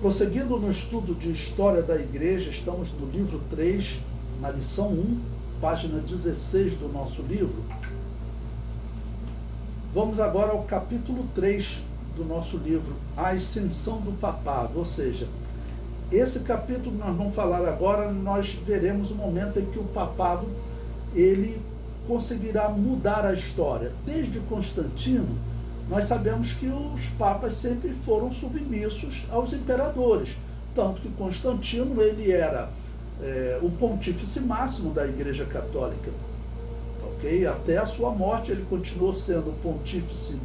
Prosseguindo no estudo de História da Igreja, estamos no livro 3, na lição 1, página 16 do nosso livro. Vamos agora ao capítulo 3 do nosso livro, a ascensão do papado, ou seja, esse capítulo nós vamos falar agora, nós veremos o momento em que o papado, ele conseguirá mudar a história. Desde Constantino, nós sabemos que os papas sempre foram submissos aos imperadores, tanto que Constantino, ele era o pontífice máximo da Igreja Católica, ok? Até a sua morte ele continuou sendo pontífice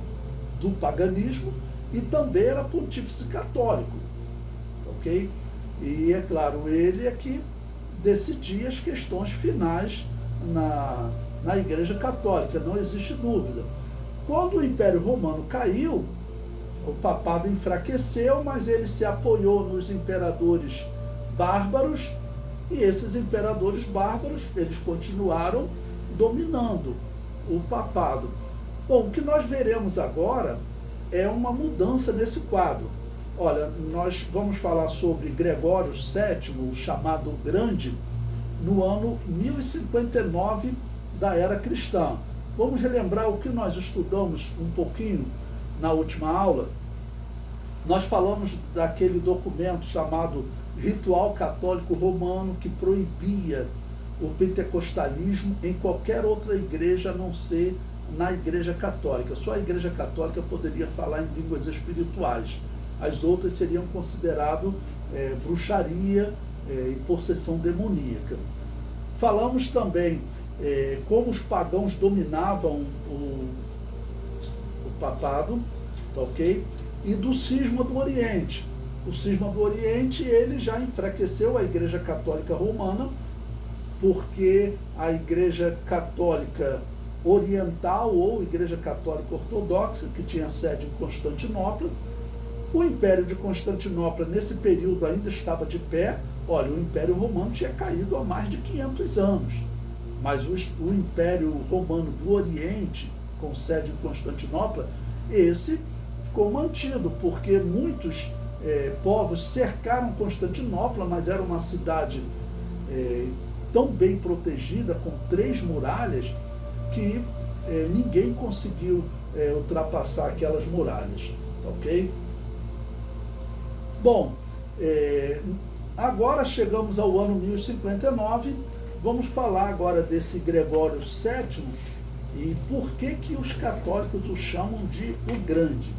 do paganismo e também era pontífice católico, ok? E é claro, ele é que decidia as questões finais na Igreja Católica, não existe dúvida. Quando o Império Romano caiu, o papado enfraqueceu, mas ele se apoiou nos imperadores bárbaros, e esses imperadores bárbaros, eles continuaram dominando o papado. Bom, o que nós veremos agora é uma mudança nesse quadro. Olha, nós vamos falar sobre Gregório VII, o chamado Grande, no ano 1059 da era cristã. Vamos relembrar o que nós estudamos um pouquinho na última aula. Nós falamos daquele documento chamado Ritual Católico Romano, que proibia o pentecostalismo em qualquer outra igreja a não ser na Igreja Católica. Só a Igreja Católica poderia falar em línguas espirituais. As outras seriam consideradas bruxaria e possessão demoníaca. Falamos também como os pagãos dominavam o papado, tá, ok? E do cisma do Oriente. O cisma do Oriente, ele já enfraqueceu a Igreja Católica Romana, porque a Igreja Católica Oriental ou Igreja Católica Ortodoxa, que tinha sede em Constantinopla, o Império de Constantinopla, nesse período, ainda estava de pé. Olha, o Império Romano tinha caído há mais de 500 anos, mas o Império Romano do Oriente, com sede em Constantinopla, esse ficou mantido, porque muitos povos cercaram Constantinopla, mas era uma cidade tão bem protegida, com 3 muralhas, que ninguém conseguiu ultrapassar aquelas muralhas, ok? Bom, agora chegamos ao ano 1059, vamos falar agora desse Gregório VII e por que os católicos o chamam de o Grande.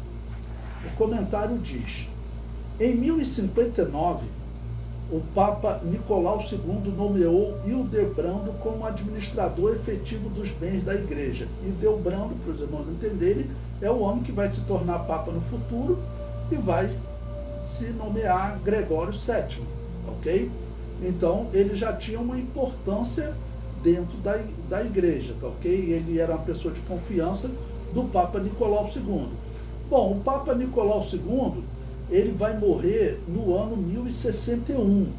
O comentário diz: em 1059, o Papa Nicolau II nomeou Hildebrando como administrador efetivo dos bens da Igreja. Hildebrando, para os irmãos entenderem, é o homem que vai se tornar Papa no futuro e vai se nomear Gregório VII, ok? Então, ele já tinha uma importância dentro da Igreja, tá, ok? Ele era uma pessoa de confiança do Papa Nicolau II. Bom, o Papa Nicolau II, ele vai morrer no ano 1061,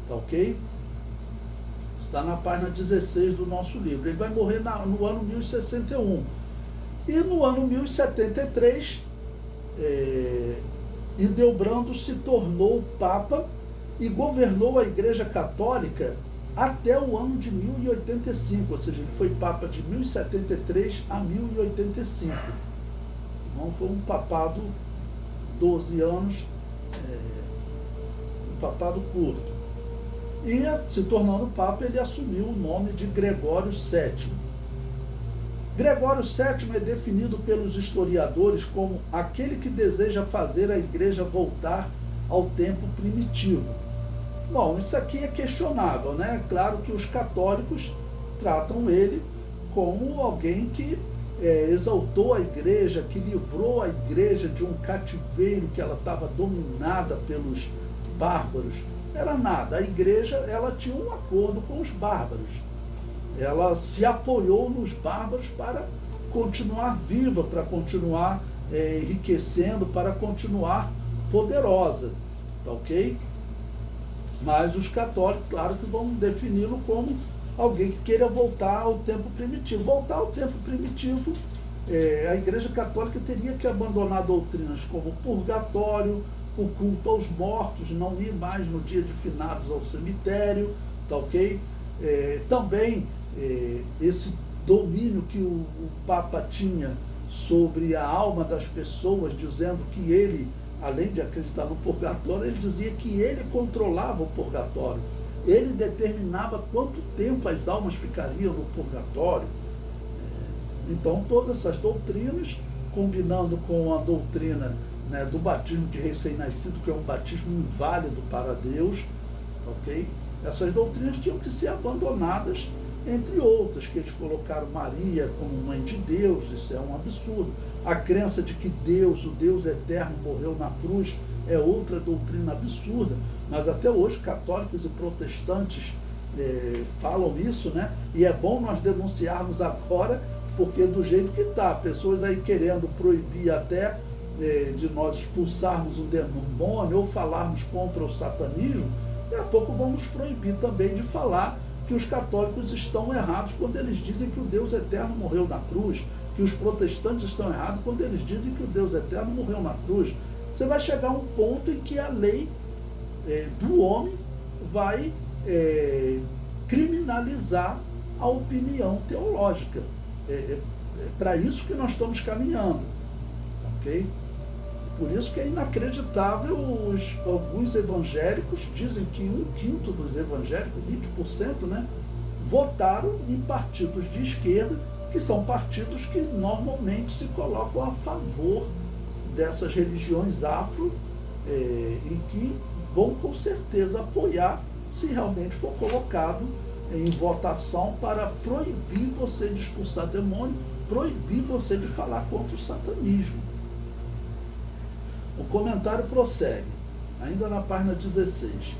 tá, ok? Está na página 16 do nosso livro. Ele vai morrer no ano 1061. E no ano 1073, Hildebrando se tornou Papa e governou a Igreja Católica até o ano de 1085, ou seja, ele foi Papa de 1073 a 1085. Não foi um papado 12 anos, um papado curto. E, se tornando Papa, ele assumiu o nome de Gregório VII. Gregório VII é definido pelos historiadores como aquele que deseja fazer a Igreja voltar ao tempo primitivo. Bom, isso aqui é questionável, né? Claro que os católicos tratam ele como alguém que exaltou a Igreja, que livrou a Igreja de um cativeiro, que ela estava dominada pelos bárbaros. Era nada, a Igreja, ela tinha um acordo com os bárbaros. Ela se apoiou nos bárbaros para continuar viva, para continuar enriquecendo, para continuar poderosa, tá, ok? Mas os católicos, claro que vão defini-lo como alguém que queira voltar ao tempo primitivo. Voltar ao tempo primitivo, a Igreja Católica teria que abandonar doutrinas como purgatório, o culto aos mortos, não ir mais no dia de finados ao cemitério, tá ok? Também esse domínio que o Papa tinha sobre a alma das pessoas, dizendo que ele, além de acreditar no purgatório, ele dizia que ele controlava o purgatório, ele determinava quanto tempo as almas ficariam no purgatório. Então, todas essas doutrinas, combinando com a doutrina, né, do batismo de recém-nascido, que é um batismo inválido para Deus, ok? Essas doutrinas tinham que ser abandonadas, entre outras, que eles colocaram Maria como mãe de Deus. Isso é um absurdo. A crença de que Deus, o Deus eterno, morreu na cruz, é outra doutrina absurda, mas até hoje católicos e protestantes falam isso, né? E é bom nós denunciarmos agora, porque do jeito que está, pessoas aí querendo proibir até de nós expulsarmos um demônio ou falarmos contra o satanismo, daqui a pouco vamos proibir também de falar que os católicos estão errados quando eles dizem que o Deus eterno morreu na cruz, que os protestantes estão errados quando eles dizem que o Deus eterno morreu na cruz. Você vai chegar a um ponto em que a lei do homem vai criminalizar a opinião teológica. É para isso que nós estamos caminhando, ok? Por isso que é inacreditável alguns evangélicos dizem que 1/5 dos evangélicos, 20%, né, votaram em partidos de esquerda, que são partidos que normalmente se colocam a favor dessas religiões afro e que vão com certeza apoiar se realmente for colocado em votação para proibir você de expulsar demônio, proibir você de falar contra o satanismo. O comentário prossegue, ainda na página 16.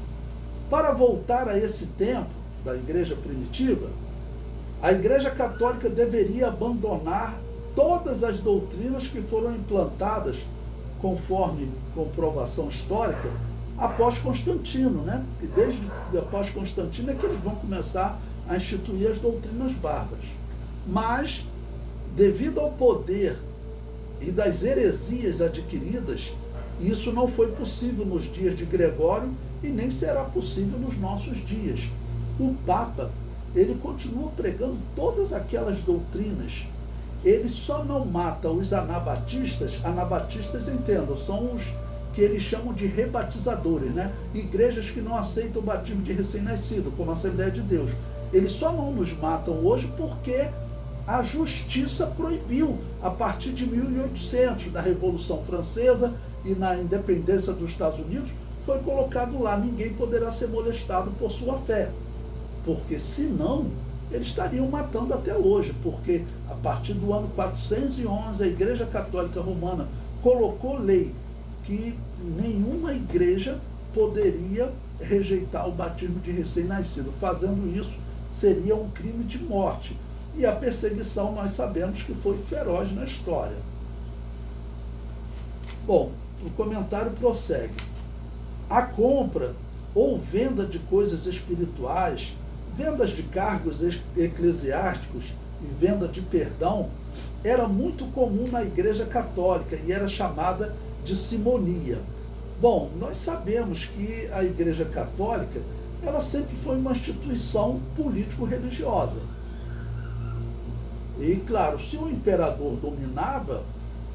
Para voltar a esse tempo da igreja primitiva, a Igreja Católica deveria abandonar todas as doutrinas que foram implantadas, conforme comprovação histórica, após Constantino, né? E desde após Constantino é que eles vão começar a instituir as doutrinas bárbaras. Mas, devido ao poder e das heresias adquiridas, isso não foi possível nos dias de Gregório e nem será possível nos nossos dias. O Papa, ele continua pregando todas aquelas doutrinas. Ele só não mata os anabatistas entendam, são os que eles chamam de rebatizadores, né? Igrejas que não aceitam o batismo de recém-nascido, como a Assembleia de Deus. Eles só não nos matam hoje porque a justiça proibiu, a partir de 1800, na Revolução Francesa e na independência dos Estados Unidos, foi colocado lá, ninguém poderá ser molestado por sua fé. Porque senão, eles estariam matando até hoje, porque a partir do ano 411, a Igreja Católica Romana colocou lei que nenhuma igreja poderia rejeitar o batismo de recém-nascido. Fazendo isso, seria um crime de morte. E a perseguição, nós sabemos que foi feroz na história. Bom, o comentário prossegue. A compra ou venda de coisas espirituais, vendas de cargos eclesiásticos e venda de perdão, era muito comum na Igreja Católica e era chamada de simonia. Bom, nós sabemos que a Igreja Católica, ela sempre foi uma instituição político-religiosa. E, claro, se o imperador dominava,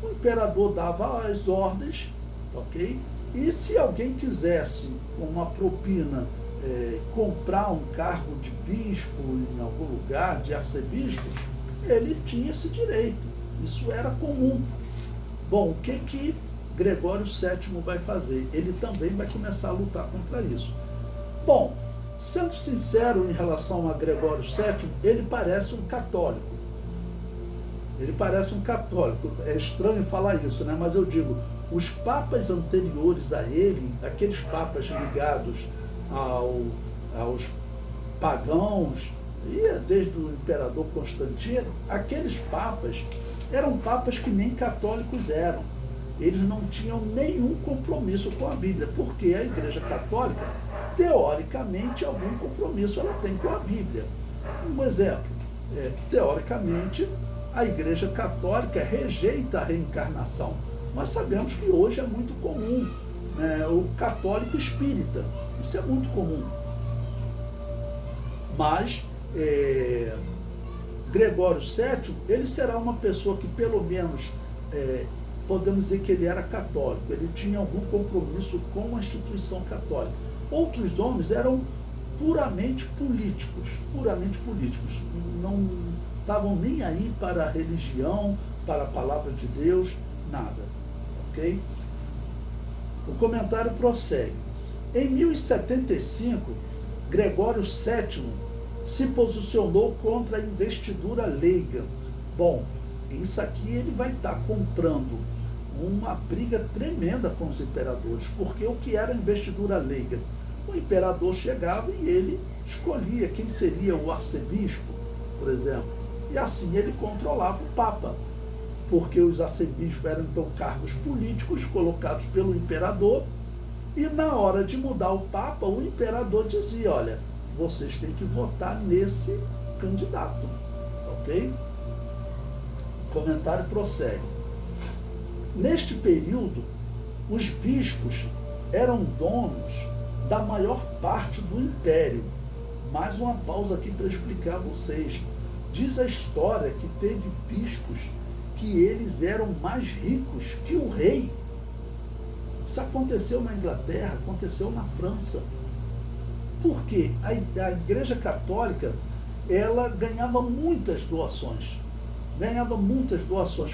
o imperador dava as ordens, ok? E se alguém quisesse, com uma propina, comprar um cargo de bispo em algum lugar, de arcebispo, ele tinha esse direito. Isso era comum. Bom, o que Gregório VII vai fazer? Ele também vai começar a lutar contra isso. Bom, sendo sincero em relação a Gregório VII, ele parece um católico. Ele parece um católico. É estranho falar isso, né? Mas eu digo, os papas anteriores a ele, aqueles papas ligados aos pagãos, e desde o imperador Constantino, aqueles papas eram papas que nem católicos eram. Eles não tinham nenhum compromisso com a Bíblia, porque a Igreja Católica, teoricamente, algum compromisso ela tem com a Bíblia. Um exemplo, teoricamente, a Igreja Católica rejeita a reencarnação. Nós sabemos que hoje é muito comum né, o católico espírita. Isso é muito comum. Mas Gregório VII, ele será uma pessoa que pelo menos podemos dizer que ele era católico, ele tinha algum compromisso com a instituição católica. Outros homens eram puramente políticos, não estavam nem aí para a religião, para a palavra de Deus, nada, ok? O comentário prossegue. Em 1075, Gregório VII se posicionou contra a investidura leiga. Bom, isso aqui ele vai estar comprando uma briga tremenda com os imperadores, porque o que era investidura leiga? O imperador chegava e ele escolhia quem seria o arcebispo, por exemplo, e assim ele controlava o Papa, porque os arcebispos eram então cargos políticos colocados pelo imperador, e na hora de mudar o Papa, o imperador dizia, olha, vocês têm que votar nesse candidato, ok? O comentário prossegue. Neste período, os bispos eram donos da maior parte do império. Mais uma pausa aqui para explicar a vocês. Diz a história que teve bispos que eles eram mais ricos que o rei. Isso aconteceu na Inglaterra, aconteceu na França. Por quê? A Igreja Católica, ela ganhava muitas doações,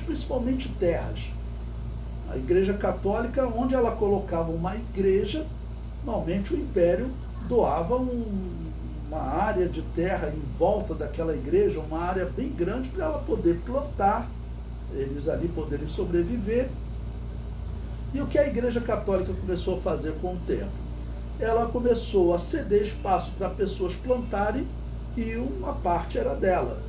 principalmente terras. A Igreja Católica, onde ela colocava uma igreja, normalmente o Império doava uma área de terra em volta daquela igreja, uma área bem grande para ela poder plantar, eles ali poderem sobreviver. E o que a Igreja Católica começou a fazer com o tempo? Ela começou a ceder espaço para pessoas plantarem e uma parte era dela.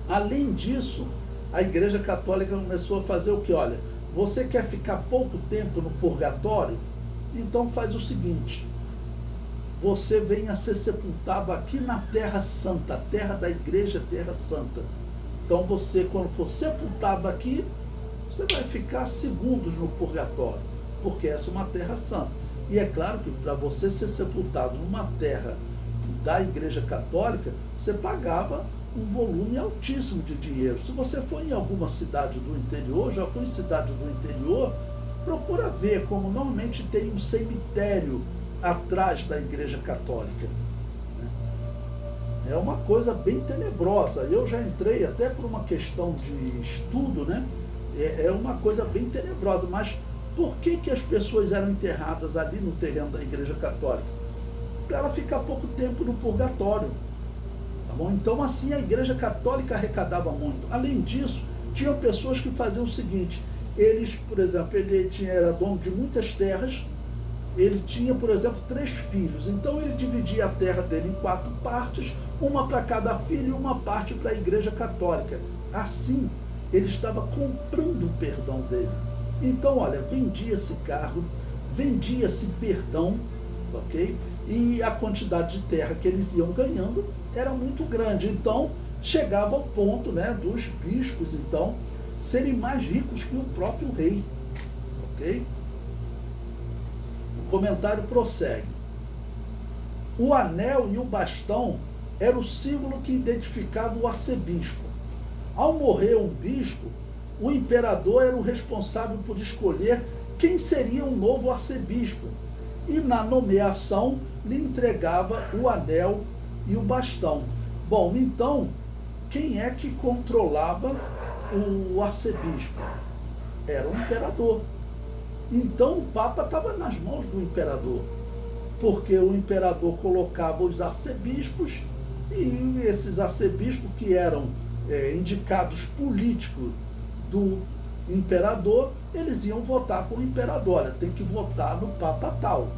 Além disso, a Igreja Católica começou a fazer o que? Olha, você quer ficar pouco tempo no purgatório? Então faz o seguinte, você vem a ser sepultado aqui na Terra Santa, terra da Igreja, Terra Santa. Então você, quando for sepultado aqui, você vai ficar segundos no purgatório, porque essa é uma terra santa. E é claro que para você ser sepultado numa terra da Igreja Católica, você pagava um volume altíssimo de dinheiro. Se você for em alguma cidade do interior, já foi em cidade do interior, procura ver como normalmente tem um cemitério atrás da Igreja Católica. É uma coisa bem tenebrosa. Eu já entrei até por uma questão de estudo, né? É uma coisa bem tenebrosa, mas por que as pessoas eram enterradas ali no terreno da Igreja Católica? Para ela ficar pouco tempo no purgatório. Tá bom? Então, assim, a Igreja Católica arrecadava muito. Além disso, tinham pessoas que faziam o seguinte, eles, por exemplo, ele era dono de muitas terras, ele tinha, por exemplo, 3 filhos, então ele dividia a terra dele em 4 partes, uma para cada filho e uma parte para a Igreja Católica. Assim, ele estava comprando o perdão dele. Então, olha, vendia-se carro, vendia-se perdão, ok? E a quantidade de terra que eles iam ganhando era muito grande. Então, chegava ao ponto, né, dos bispos, então, serem mais ricos que o próprio rei, ok? O comentário prossegue. O anel e o bastão era o símbolo que identificava o arcebispo. Ao morrer um bispo, o imperador era o responsável por escolher quem seria o novo arcebispo e na nomeação lhe entregava o anel e o bastão. Bom, então, quem é que controlava o arcebispo? Era o imperador. Então o Papa estava nas mãos do imperador, porque o imperador colocava os arcebispos e esses arcebispos que eram indicados políticos do imperador, eles iam votar com o imperador. Olha, tem que votar no Papa tal,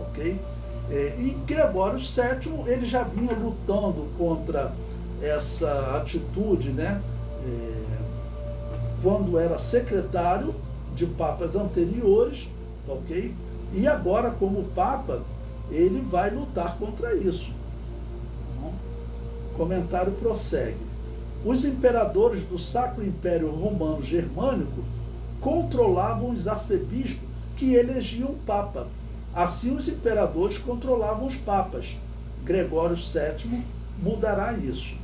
ok? E Gregório VII, ele já vinha lutando contra essa atitude, né? Quando era secretário de papas anteriores, ok? E agora, como Papa, ele vai lutar contra isso. O comentário prossegue. Os imperadores do Sacro Império Romano Germânico controlavam os arcebispos que elegiam o Papa. Assim, os imperadores controlavam os papas. Gregório VII mudará isso.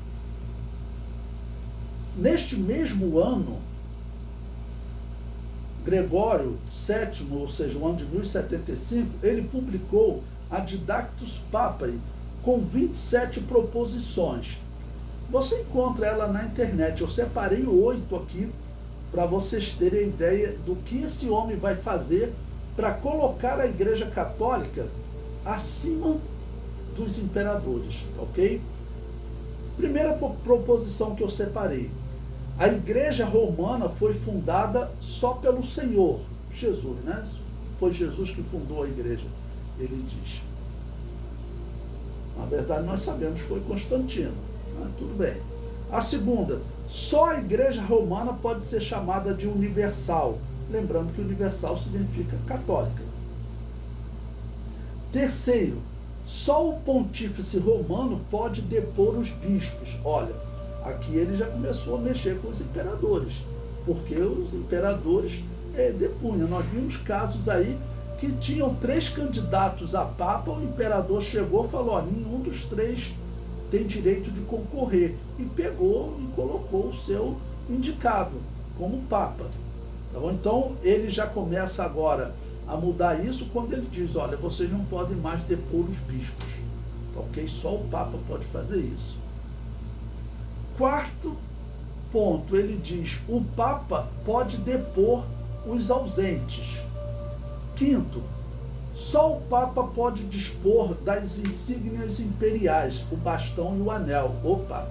Neste mesmo ano, Gregório VII, ou seja, o ano de 1075, ele publicou a Didactus Papae, com 27 proposições. Você encontra ela na internet. Eu separei 8 aqui, para vocês terem a ideia do que esse homem vai fazer para colocar a Igreja Católica acima dos imperadores, ok? Primeira proposição que eu separei. A Igreja Romana foi fundada só pelo Senhor, Jesus, né? Foi Jesus que fundou a Igreja, ele diz. Na verdade, nós sabemos que foi Constantino, né? Tudo bem. A segunda, só a Igreja Romana pode ser chamada de universal. Lembrando que universal significa católica. Terceiro, só o pontífice romano pode depor os bispos. Olha, aqui ele já começou a mexer com os imperadores, porque os imperadores depunham. Nós vimos casos aí que tinham 3 candidatos a papa, o imperador chegou e falou, ó, nenhum dos 3 tem direito de concorrer, e pegou e colocou o seu indicado como papa. Tá bom? Então ele já começa agora a mudar isso quando ele diz, olha, vocês não podem mais depor os bispos, ok? Só o papa pode fazer isso. Quarto ponto, ele diz, o papa pode depor os ausentes. Quinto, só o papa pode dispor das insígnias imperiais, o bastão e o anel. Opa,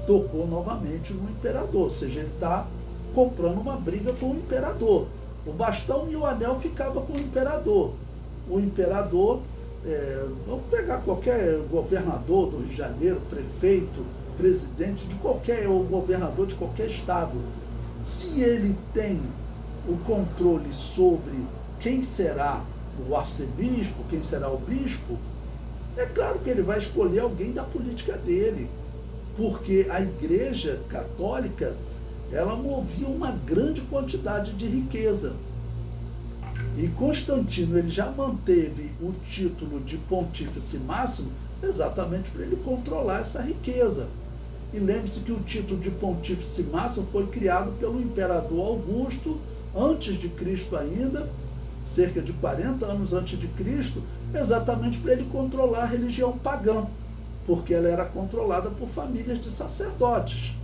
tocou novamente no imperador, ou seja, ele está comprando uma briga com o imperador. O bastão e o anel ficavam com o imperador. O imperador, vamos pegar qualquer governador do Rio de Janeiro, prefeito, presidente de qualquer, ou governador de qualquer estado. Se ele tem o controle sobre quem será o arcebispo, quem será o bispo, é claro que ele vai escolher alguém da política dele, porque a Igreja Católica, ela movia uma grande quantidade de riqueza. E Constantino, ele já manteve o título de Pontífice Máximo exatamente para ele controlar essa riqueza. E lembre-se que o título de Pontífice Máximo foi criado pelo imperador Augusto, antes de Cristo ainda, cerca de 40 anos antes de Cristo, exatamente para ele controlar a religião pagã, porque ela era controlada por famílias de sacerdotes,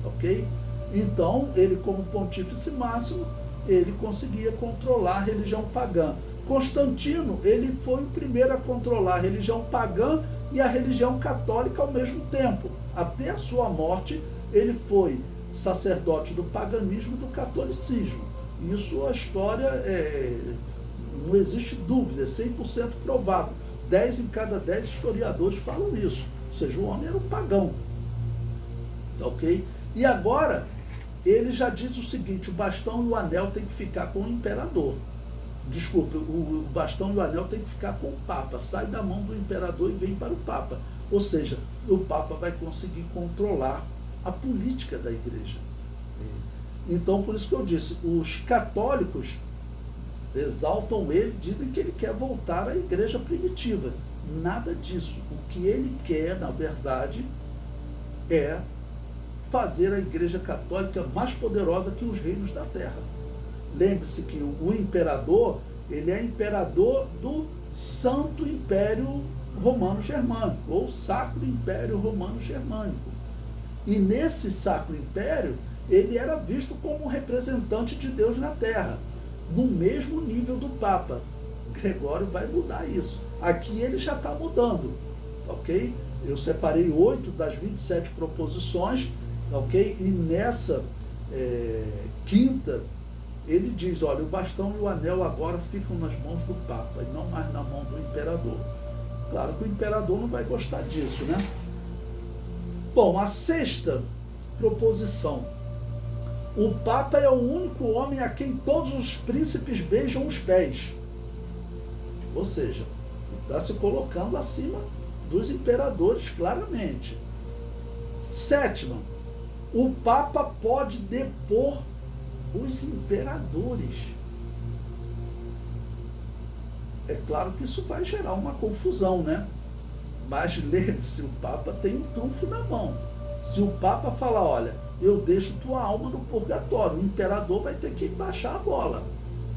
ok? Então, ele como Pontífice Máximo, ele conseguia controlar a religião pagã. Constantino, ele foi o primeiro a controlar a religião pagã e a religião católica ao mesmo tempo. Até a sua morte, ele foi sacerdote do paganismo e do catolicismo. Isso a história não existe dúvida, é 100% provável. 10 em cada 10 historiadores falam isso. Ou seja, o homem era um pagão. Ok? E agora, ele já diz o seguinte, o bastão e o anel tem que ficar com o imperador. Desculpe, o bastão e o anel tem que ficar com o Papa. Sai da mão do imperador e vem para o Papa. Ou seja, o Papa vai conseguir controlar a política da Igreja. Então, por isso que eu disse, os católicos exaltam ele, dizem que ele quer voltar à Igreja primitiva. Nada disso. O que ele quer, na verdade, é fazer a Igreja Católica mais poderosa que os reinos da terra. Lembre-se que o imperador, ele é imperador do Santo Império Romano Germânico, ou Sacro Império Romano Germânico. E nesse Sacro Império, ele era visto como representante de Deus na terra, no mesmo nível do Papa. Gregório vai mudar isso. Aqui ele já está mudando, ok? Eu separei 8 das 27 proposições, ok? E nessa quinta, ele diz, olha, o bastão e o anel agora ficam nas mãos do Papa, e não mais na mão do imperador. Claro que o imperador não vai gostar disso, né? Bom, a sexta proposição. O Papa é o único homem a quem todos os príncipes beijam os pés. Ou seja, está se colocando acima dos imperadores, claramente. Sétima, o Papa pode depor os imperadores. É claro que isso vai gerar uma confusão, né? Mas lembre-se, o Papa tem um trunfo na mão. Se o Papa falar, olha, eu deixo tua alma no purgatório, o imperador vai ter que baixar a bola.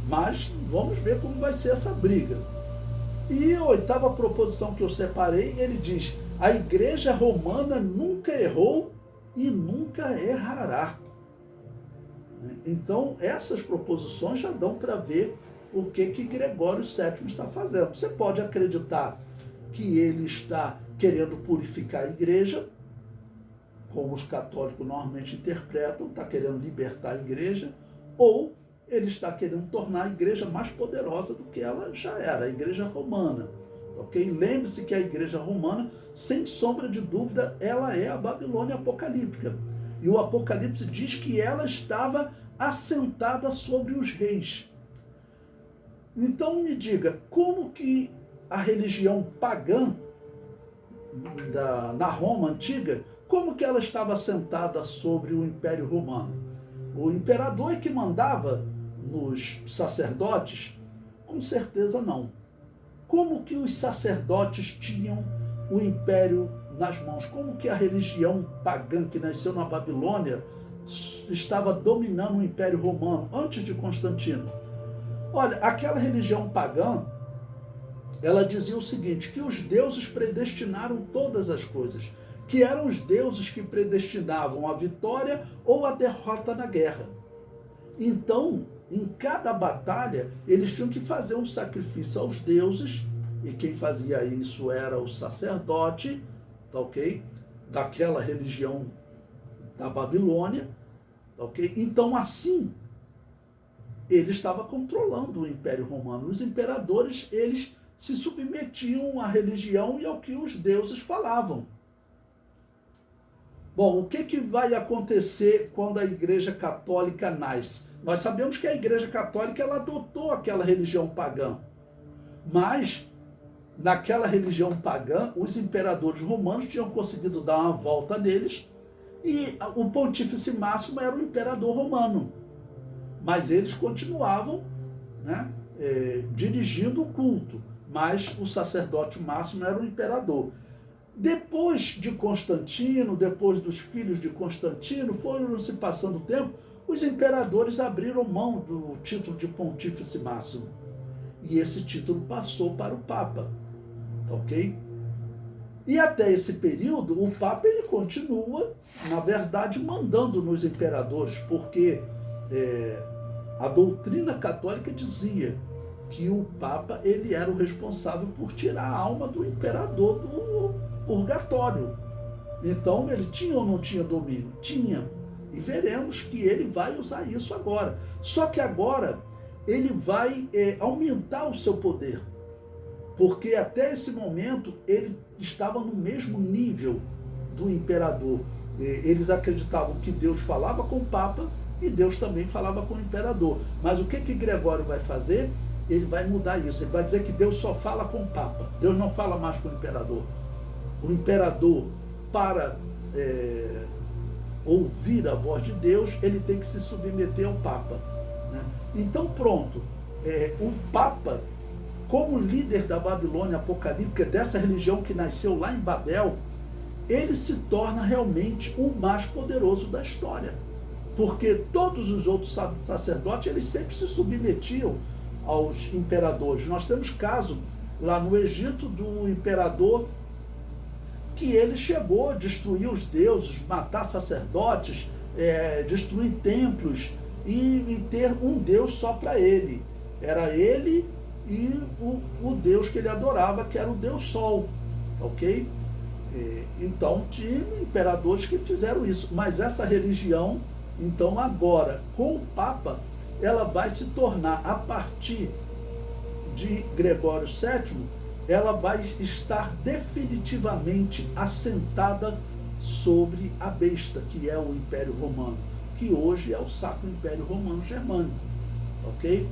Mas vamos ver como vai ser essa briga. E a oitava proposição que eu separei, ele diz, a Igreja Romana nunca errou e nunca errará. Então, essas proposições já dão para ver o que Gregório VII está fazendo. Você pode acreditar que ele está querendo purificar a igreja, como os católicos normalmente interpretam, está querendo libertar a igreja, ou ele está querendo tornar a igreja mais poderosa do que ela já era, a igreja romana. Ok? Lembre-se que a igreja romana, sem sombra de dúvida, ela é a Babilônia apocalíptica. E o Apocalipse diz que ela estava assentada sobre os reis. Então me diga, como que a religião pagã na Roma antiga, como que ela estava assentada sobre o Império Romano? O imperador é que mandava nos sacerdotes? Com certeza não. Como que os sacerdotes tinham o império nas mãos? Como que a religião pagã que nasceu na Babilônia estava dominando o Império Romano antes de Constantino? Olha, aquela religião pagã, ela dizia o seguinte, que os deuses predestinaram todas as coisas, que eram os deuses que predestinavam a vitória ou a derrota na guerra. Então, em cada batalha, eles tinham que fazer um sacrifício aos deuses, e quem fazia isso era o sacerdote, tá ok? Daquela religião da Babilônia, tá ok? Então, assim, ele estava controlando o Império Romano. Os imperadores, eles se submetiam à religião e ao que os deuses falavam. Bom, o que vai acontecer quando a Igreja Católica nasce? Nós sabemos que a Igreja Católica ela adotou aquela religião pagã, mas naquela religião pagã, os imperadores romanos tinham conseguido dar uma volta neles e o pontífice máximo era o imperador romano. Mas eles continuavam, né, dirigindo o culto, mas o sacerdote máximo era o imperador. Depois de Constantino, depois dos filhos de Constantino, foram se passando o tempo, os imperadores abriram mão do título de pontífice máximo. E esse título passou para o Papa, ok? E até esse período, o Papa ele continua, na verdade, mandando nos imperadores, porque a doutrina católica dizia que o Papa ele era o responsável por tirar a alma do imperador do purgatório. Então, ele tinha ou não tinha domínio? Tinha. E veremos que ele vai usar isso agora. Só que agora ele vai aumentar o seu poder. Porque até esse momento ele estava no mesmo nível do imperador. Eles acreditavam que Deus falava com o Papa e Deus também falava com o imperador. Mas o que Gregório vai fazer? Ele vai mudar isso. Ele vai dizer que Deus só fala com o Papa. Deus não fala mais com o imperador. O imperador, para ouvir a voz de Deus, ele tem que se submeter ao Papa, né? Então pronto, o Papa, como líder da Babilônia apocalíptica, dessa religião que nasceu lá em Babel, ele se torna realmente o mais poderoso da história. Porque todos os outros sacerdotes, eles sempre se submetiam aos imperadores. Nós temos caso lá no Egito do imperador que ele chegou a destruir os deuses, matar sacerdotes, destruir templos e ter um Deus só para ele. Era ele e o Deus que ele adorava, que era o Deus Sol, ok? Então tinha imperadores que fizeram isso, mas essa religião, então agora, com o Papa, ela vai se tornar, a partir de Gregório VII, ela vai estar definitivamente assentada sobre a besta, que é o Império Romano, que hoje é o Sacro Império Romano Germânico, ok?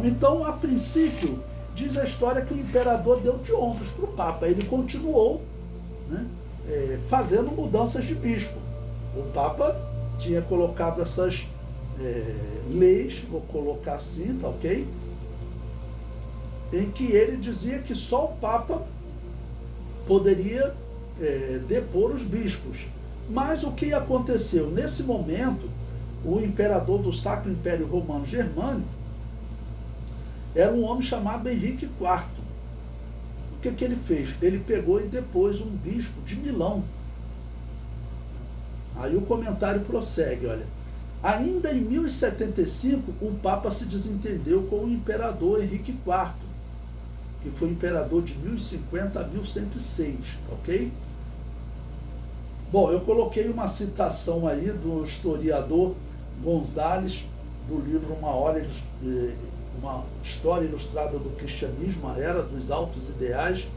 Então, a princípio, diz a história que o imperador deu de ombros para o Papa, ele continuou, né, fazendo mudanças de bispo. O Papa tinha colocado essas leis, vou colocar assim, tá ok? em que ele dizia que só o Papa poderia depor os bispos. Mas o que aconteceu? Nesse momento, o imperador do Sacro Império Romano Germânico era um homem chamado Henrique IV. O que ele fez? Ele pegou e depôs um bispo de Milão. Aí o comentário prossegue, olha. Ainda em 1075, o Papa se desentendeu com o imperador Henrique IV, que foi imperador de 1050 a 1106, ok? Bom, eu coloquei uma citação aí do historiador Gonzales, do livro Uma História Ilustrada do Cristianismo, a Era dos Altos Ideais,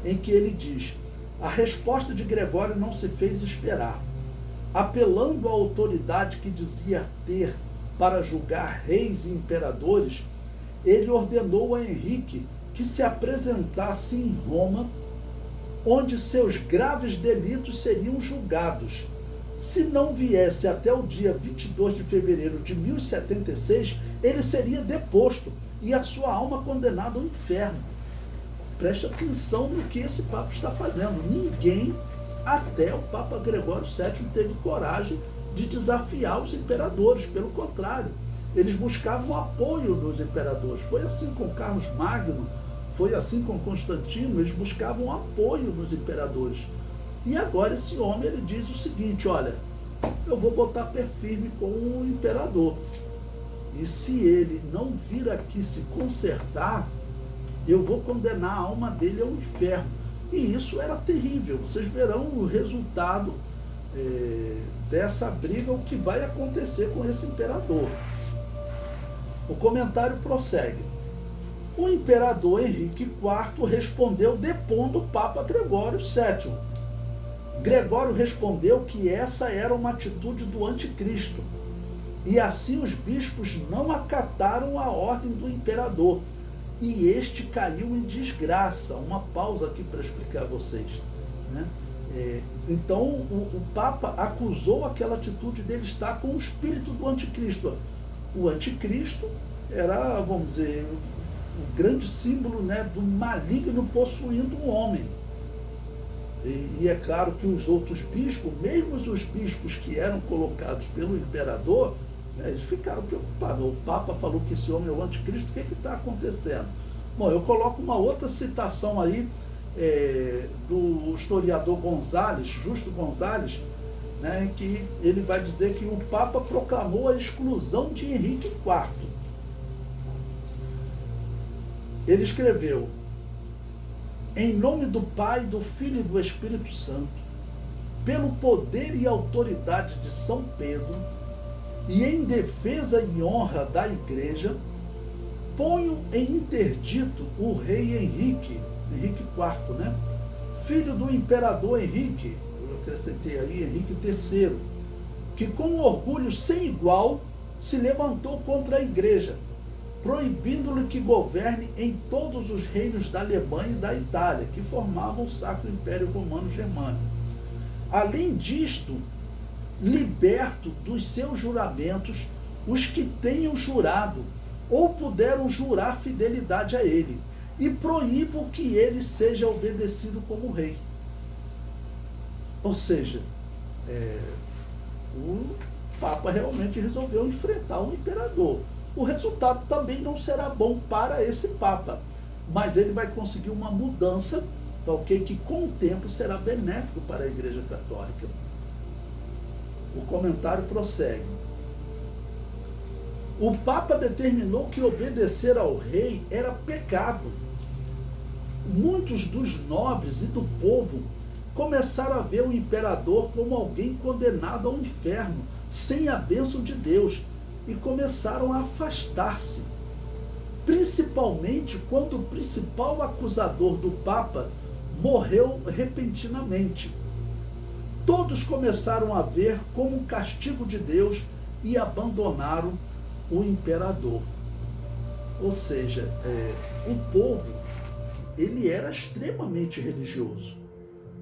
em que ele diz: a resposta de Gregório não se fez esperar. Apelando à autoridade que dizia ter para julgar reis e imperadores, ele ordenou a Henrique que se apresentasse em Roma, onde seus graves delitos seriam julgados. Se não viesse até o dia 22 de fevereiro de 1076, ele seria deposto e a sua alma condenada ao inferno. Preste atenção no que esse Papa está fazendo. Ninguém, até o Papa Gregório VII, teve coragem de desafiar os imperadores. Pelo contrário, eles buscavam apoio dos imperadores. Foi assim com Carlos Magno, foi assim com Constantino, eles buscavam apoio dos imperadores. E agora esse homem, ele diz o seguinte: olha, eu vou botar pé firme com o imperador. E se ele não vir aqui se consertar, eu vou condenar a alma dele ao inferno. E isso era terrível. Vocês verão o resultado dessa briga, o que vai acontecer com esse imperador. O comentário prossegue. O imperador Henrique IV respondeu depondo o Papa Gregório VII. Gregório respondeu que essa era uma atitude do anticristo, e assim os bispos não acataram a ordem do imperador, e este caiu em desgraça. Uma pausa aqui para explicar a vocês, né? Então o Papa acusou aquela atitude dele estar com o espírito do anticristo. O anticristo era, vamos dizer, o grande símbolo, né, do maligno possuindo um homem. E é claro que os outros bispos, mesmo os bispos que eram colocados pelo imperador, né, eles ficaram preocupados. O Papa falou que esse homem é o anticristo, o que está acontecendo? Bom, eu coloco uma outra citação aí do historiador Gonzales, Justo Gonzales, né, que ele vai dizer que o Papa proclamou a exclusão de Henrique IV. Ele escreveu: em nome do Pai, do Filho e do Espírito Santo, pelo poder e autoridade de São Pedro, e em defesa e honra da Igreja, ponho em interdito o rei Henrique IV, né? Filho do imperador Henrique, eu acrescentei aí Henrique III, que com orgulho sem igual se levantou contra a Igreja, proibindo-lhe que governe em todos os reinos da Alemanha e da Itália, que formavam o Sacro Império Romano Germânico. Além disto, liberto dos seus juramentos os que tenham jurado ou puderam jurar fidelidade a ele, e proíbo que ele seja obedecido como rei. Ou seja, o Papa realmente resolveu enfrentar o imperador. O resultado também não será bom para esse Papa, mas ele vai conseguir uma mudança, tá, ok? Que com o tempo será benéfico para a Igreja Católica. O comentário prossegue. O Papa determinou que obedecer ao rei era pecado. Muitos dos nobres e do povo começaram a ver o imperador como alguém condenado ao inferno, sem a bênção de Deus, e começaram a afastar-se, principalmente quando o principal acusador do Papa morreu repentinamente. Todos começaram a ver como um castigo de Deus e abandonaram o imperador. Ou seja, o povo, ele era extremamente religioso.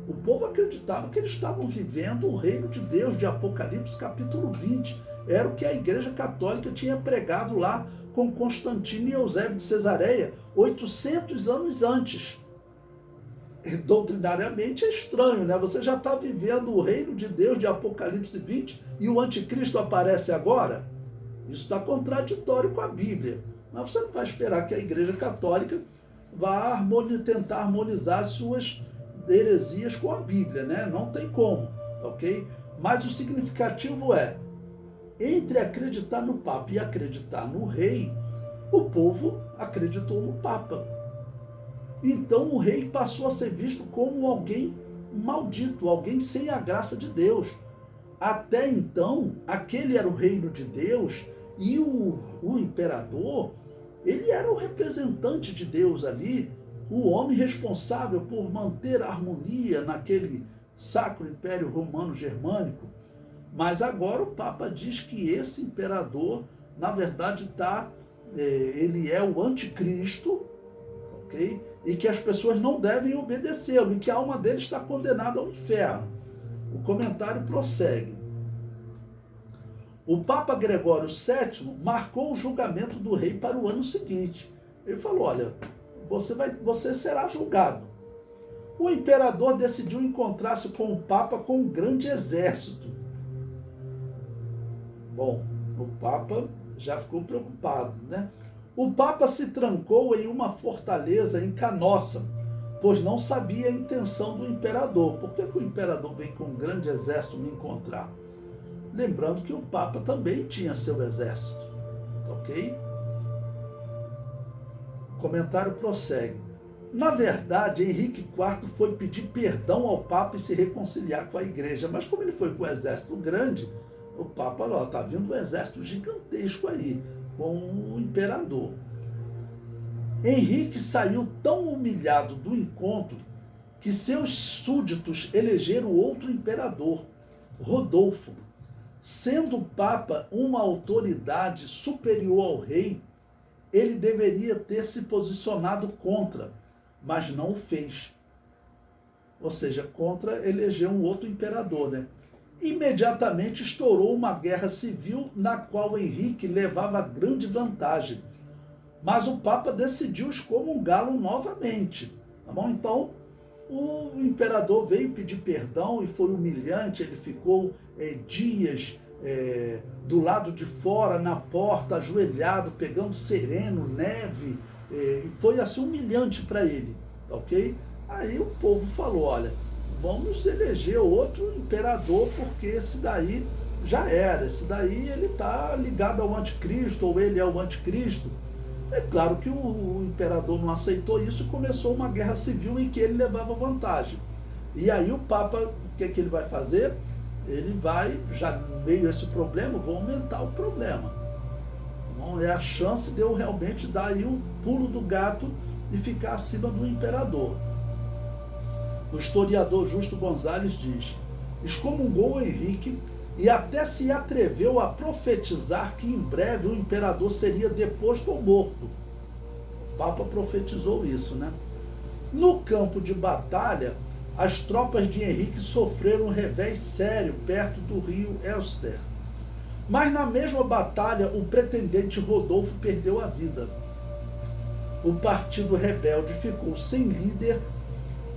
O povo acreditava que eles estavam vivendo o reino de Deus, de Apocalipse capítulo 20. era o que a Igreja Católica tinha pregado lá com Constantino e Eusébio de Cesareia, 800 anos antes. E, doutrinariamente é estranho, né? Você já está vivendo o reino de Deus de Apocalipse 20 e o anticristo aparece agora? Isso está contraditório com a Bíblia. Mas você não vai esperar que a Igreja Católica vá tentar harmonizar as suas heresias com a Bíblia, né? Não tem como, ok? Mas o significativo é, entre acreditar no Papa e acreditar no rei, o povo acreditou no Papa. Então o rei passou a ser visto como alguém maldito, alguém sem a graça de Deus. Até então, aquele era o reino de Deus e o imperador, ele era o representante de Deus ali, o homem responsável por manter a harmonia naquele Sacro Império Romano Germânico. Mas agora o Papa diz que esse imperador, na verdade, ele é o anticristo, ok? E que as pessoas não devem obedecê-lo, e que a alma dele está condenada ao inferno. O comentário prossegue. O Papa Gregório VII marcou o julgamento do rei para o ano seguinte. Ele falou, olha, você será julgado. O imperador decidiu encontrar-se com o Papa com um grande exército. Bom, o Papa já ficou preocupado, né? O Papa se trancou em uma fortaleza em Canossa, pois não sabia a intenção do imperador. Por que o imperador vem com um grande exército me encontrar? Lembrando que o Papa também tinha seu exército, ok? O comentário prossegue. Na verdade, Henrique IV foi pedir perdão ao Papa e se reconciliar com a Igreja, mas como ele foi com um exército grande, o Papa, ó, está vindo um exército gigantesco aí, com o imperador. Henrique saiu tão humilhado do encontro que seus súditos elegeram outro imperador, Rodolfo. Sendo o Papa uma autoridade superior ao rei, ele deveria ter se posicionado contra, mas não o fez. Ou seja, contra eleger um outro imperador, né? Imediatamente estourou uma guerra civil na qual Henrique levava grande vantagem. Mas o Papa decidiu excomungá-lo novamente. Tá bom? Então, o imperador veio pedir perdão e foi humilhante. Ele ficou dias do lado de fora, na porta, ajoelhado, pegando sereno, neve. Foi assim humilhante para ele. Ok? Aí o povo falou, olha, vamos eleger outro imperador, porque esse daí já era, esse daí ele está ligado ao anticristo, ou ele é o anticristo. É claro que o imperador não aceitou isso e começou uma guerra civil em que ele levava vantagem. E aí o Papa, o que ele vai fazer? Ele vai, já meio esse problema, vou aumentar o problema. Então, é a chance de eu realmente dar aí o pulo do gato e ficar acima do imperador. O historiador Justo Gonzalez diz, excomungou Henrique e até se atreveu a profetizar que em breve o imperador seria deposto ou morto. O Papa profetizou isso, né? No campo de batalha, as tropas de Henrique sofreram um revés sério perto do rio Elster. Mas na mesma batalha, o pretendente Rodolfo perdeu a vida. O partido rebelde ficou sem líder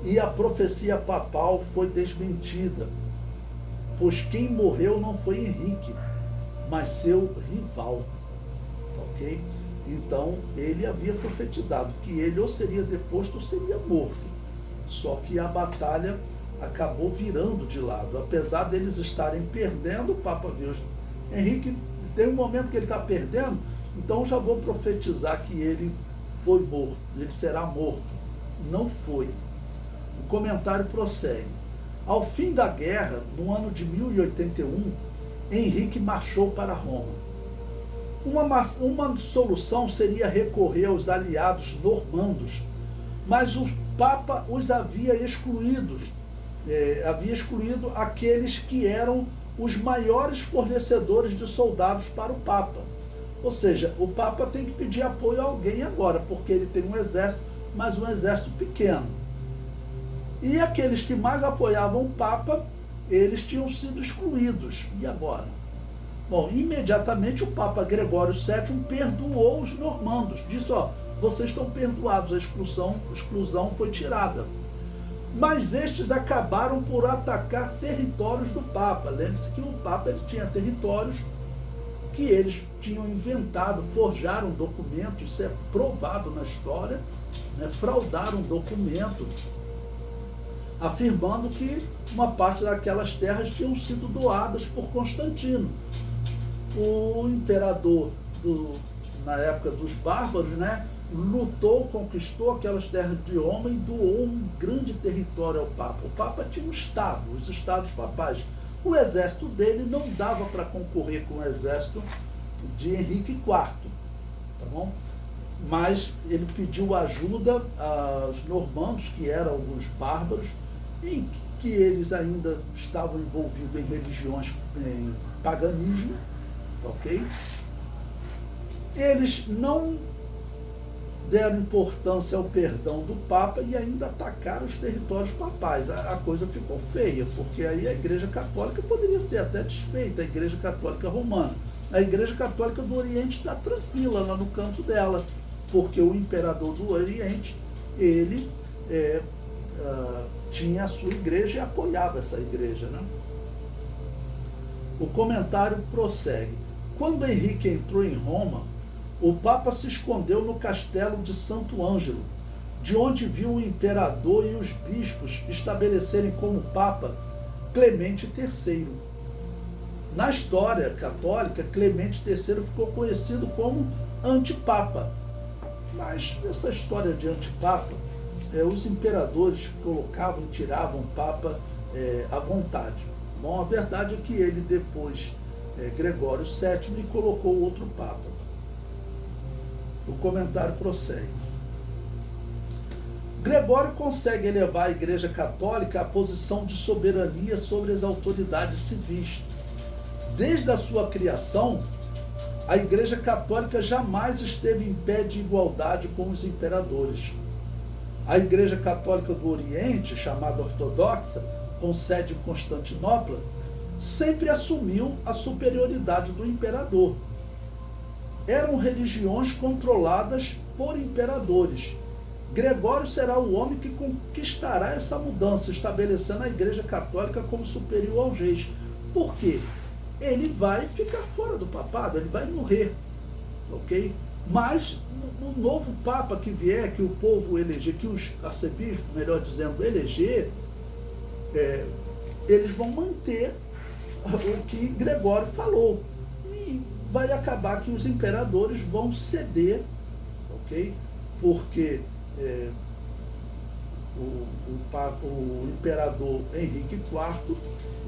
e a profecia papal foi desmentida, pois quem morreu não foi Henrique, mas seu rival, ok? Então, ele havia profetizado que ele ou seria deposto ou seria morto, só que a batalha acabou virando de lado, apesar deles estarem perdendo, o Papa viu, Henrique, tem um momento que ele está perdendo, então já vou profetizar que ele foi morto, ele será morto. Não foi. O comentário prossegue. Ao fim da guerra, no ano de 1081, Henrique marchou para Roma. Uma solução seria recorrer aos aliados normandos, mas o Papa os havia excluído aqueles que eram os maiores fornecedores de soldados para o Papa. Ou seja, o Papa tem que pedir apoio a alguém agora, porque ele tem um exército, mas um exército pequeno. E aqueles que mais apoiavam o Papa, eles tinham sido excluídos. E agora? Bom, imediatamente o Papa Gregório VII perdoou os normandos. Disse, ó, vocês estão perdoados, a exclusão foi tirada. Mas estes acabaram por atacar territórios do Papa. Lembre-se que o Papa ele tinha territórios que eles tinham inventado, forjaram um documento, isso é provado na história, né, fraudaram um documento afirmando que uma parte daquelas terras tinham sido doadas por Constantino. O imperador, na época dos bárbaros, né, lutou, conquistou aquelas terras de Roma e doou um grande território ao Papa. O Papa tinha um estado, os estados papais. O exército dele não dava para concorrer com o exército de Henrique IV, tá bom? Mas ele pediu ajuda aos normandos, que eram alguns bárbaros, em que eles ainda estavam envolvidos em religiões, em paganismo, ok? Eles não deram importância ao perdão do Papa e ainda atacaram os territórios papais. A coisa ficou feia, porque aí a Igreja Católica poderia ser até desfeita, a Igreja Católica Romana. A Igreja Católica do Oriente está tranquila lá no canto dela, porque o imperador do Oriente, ele tinha a sua igreja e apoiava essa igreja, né? O comentário prossegue. Quando Henrique entrou em Roma, o Papa se escondeu no castelo de Santo Ângelo, de onde viu o imperador e os bispos estabelecerem como Papa Clemente III. Na história católica, Clemente III ficou conhecido como antipapa. Mas essa história de antipapa, os imperadores colocavam e tiravam o Papa à vontade. Bom, a verdade é que ele depois, Gregório VII, colocou outro Papa. O comentário prossegue. Gregório consegue elevar a Igreja Católica à posição de soberania sobre as autoridades civis. Desde a sua criação, a Igreja Católica jamais esteve em pé de igualdade com os imperadores. A Igreja Católica do Oriente, chamada ortodoxa, com sede em Constantinopla, sempre assumiu a superioridade do imperador. Eram religiões controladas por imperadores. Gregório será o homem que conquistará essa mudança, estabelecendo a Igreja Católica como superior aos reis. Por quê? Ele vai ficar fora do papado, ele vai morrer, ok? Mas o novo Papa que vier, que o povo eleger, que os arcebispos, melhor dizendo, eleger, eles vão manter o que Gregório falou. E vai acabar que os imperadores vão ceder, ok? Porque o imperador Henrique IV,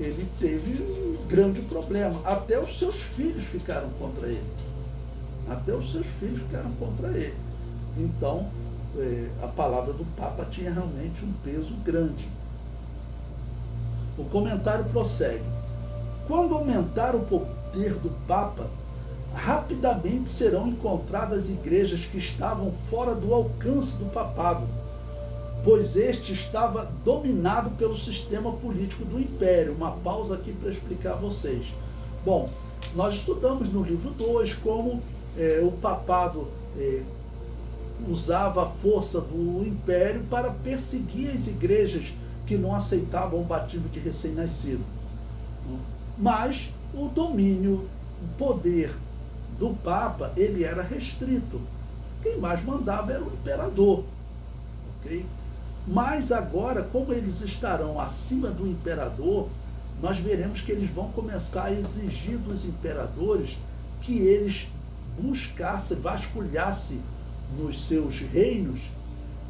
ele teve um grande problema. Até os seus filhos ficaram contra ele. Até os seus filhos ficaram contra ele. Então, a palavra do Papa tinha realmente um peso grande. O comentário prossegue. Quando aumentar o poder do Papa, rapidamente serão encontradas igrejas que estavam fora do alcance do papado, pois este estava dominado pelo sistema político do Império. Uma pausa aqui para explicar a vocês. Bom, nós estudamos no livro 2 como o papado usava a força do Império para perseguir as igrejas que não aceitavam o batismo de recém-nascido. Mas o domínio, o poder do Papa, ele era restrito. Quem mais mandava era o imperador. Ok? Mas agora, como eles estarão acima do imperador, nós veremos que eles vão começar a exigir dos imperadores que eles buscassem, vasculhassem nos seus reinos,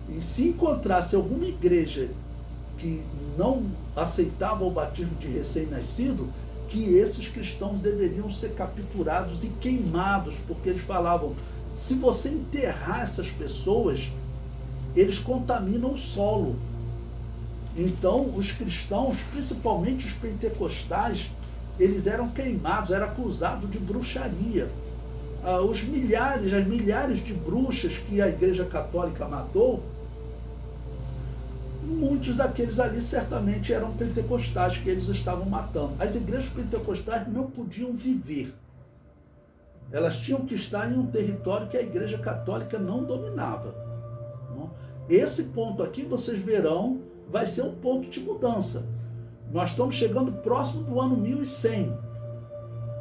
e se encontrasse alguma igreja que não aceitava o batismo de recém-nascido, que esses cristãos deveriam ser capturados e queimados, porque eles falavam, se você enterrar essas pessoas, eles contaminam o solo. Então, os cristãos, principalmente os pentecostais, eles eram queimados, eram acusados de bruxaria. As milhares de bruxas que a Igreja Católica matou, muitos daqueles ali certamente eram pentecostais que eles estavam matando. As igrejas pentecostais não podiam viver. Elas tinham que estar em um território que a Igreja Católica não dominava. Esse ponto aqui, vocês verão, vai ser um ponto de mudança. Nós estamos chegando próximo do ano 1100.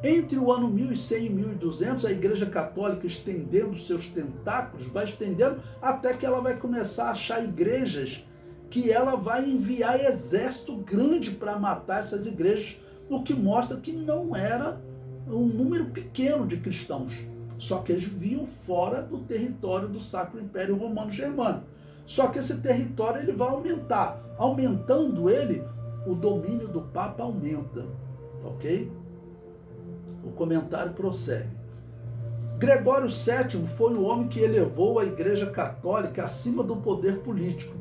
Entre o ano 1100 e 1200, a Igreja Católica, estendendo seus tentáculos, vai estendendo até que ela vai começar a achar igrejas que ela vai enviar exército grande para matar essas igrejas, o que mostra que não era um número pequeno de cristãos, só que eles viviam fora do território do Sacro Império Romano Germânico. Só que esse território ele vai aumentar. Aumentando ele, o domínio do Papa aumenta. Ok? O comentário prossegue. Gregório VII foi o homem que elevou a Igreja Católica acima do poder político.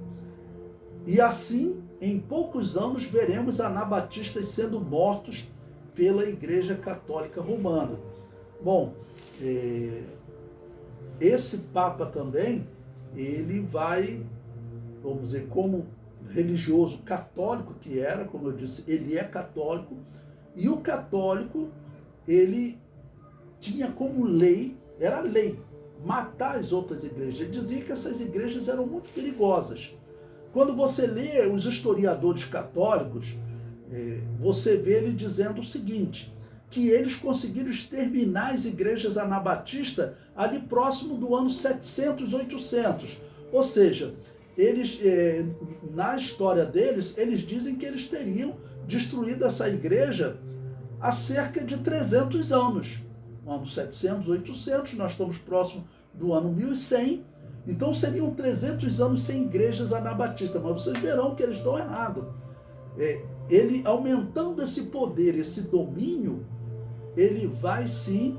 E assim, em poucos anos, veremos anabatistas sendo mortos pela Igreja Católica Romana. Bom, esse Papa também, ele vai, vamos dizer, como religioso católico que era, como eu disse, ele é católico, e o católico, ele tinha como lei, era lei, matar as outras igrejas. Ele dizia que essas igrejas eram muito perigosas. Quando você lê os historiadores católicos, você vê ele dizendo o seguinte, que eles conseguiram exterminar as igrejas anabatistas ali próximo do ano 700, 800. Ou seja, eles, na história deles, eles dizem que eles teriam destruído essa igreja há cerca de 300 anos. No ano 700, 800, nós estamos próximo do ano 1100, então seriam 300 anos sem igrejas anabatistas, mas vocês verão que eles estão errados. Ele, aumentando esse poder, esse domínio, ele vai sim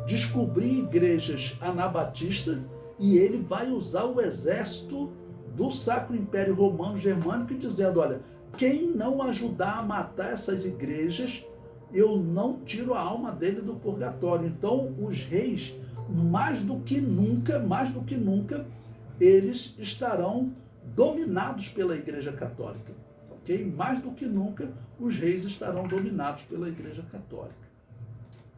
descobrir igrejas anabatistas e ele vai usar o exército do Sacro Império Romano Germânico dizendo, olha, quem não ajudar a matar essas igrejas, eu não tiro a alma dele do purgatório. Então os reis, mais do que nunca, eles estarão dominados pela Igreja Católica. Okay? Mais do que nunca, os reis estarão dominados pela Igreja Católica.